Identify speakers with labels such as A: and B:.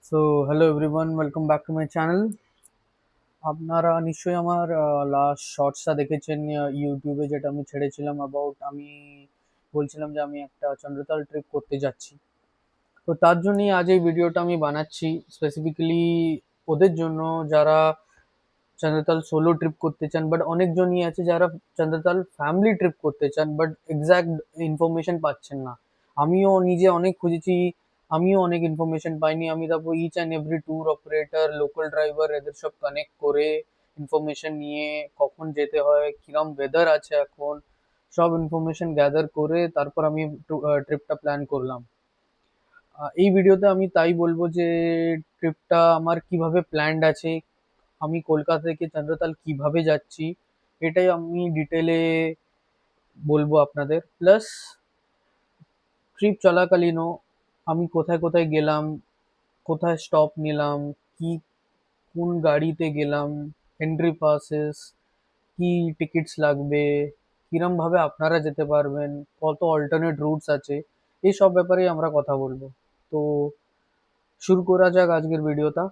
A: So hello everyone, welcome back to my channel. আপনারা নিশ্চয়ই আমার লাস্ট শর্টসটা দেখেছেন ইউটিউবে, যেটা আমি ছেড়েছিলাম অ্যাবাউট আমি বলছিলাম যে আমি একটা চন্দ্রতাল ট্রিপ করতে যাচ্ছি। তো তার জন্যই আজ এই ভিডিওটা আমি বানাচ্ছি, স্পেসিফিক্যালি ওদের জন্য যারা চন্দ্রতাল সোলো ট্রিপ করতে চান, বাট অনেকজনই আছে যারা চন্দ্রতাল ফ্যামিলি ট্রিপ করতে চান বাট এক্সাক্ট ইনফরমেশন পাচ্ছেন না। আমিও নিজে অনেক খুঁজেছি, আমিও অনেক ইনফরমেশন পাইনি। আমি তারপর each and every tour operator, local driver এদের সব কানেক্ট করে ইনফরমেশন নিয়ে কখন যেতে হয়, কিরম ওয়েদার আছে এখন, সব ইনফরমেশন গ্যাদার করে তারপর আমি ট্রিপটা প্ল্যান করলাম। এই ভিডিওতে আমি তাই বলবো যে ট্রিপটা আমার কিভাবে প্ল্যান্ড আছে, আমি কলকাতা থেকে চন্দ্রতাল কিভাবে যাচ্ছি, এটাই আমি ডিটেলে বলবো আপনাদের। প্লাস ট্রিপ চলাকালীনও আমি কোথায় কোথায় গেলাম, কোথায় স্টপ নিলাম, কি কোন গাড়িতে গেলাম, এন্ট্রি পাসেস, কি টিকিটস লাগবে, কিরম ভাবে আপনারা যেতে পারবেন, কত অল্টারনেট রুটস আছে, এই সব ব্যাপারেই আমরা কথা বলবো। তো শুরু করা যাক আজকের ভিডিওটা।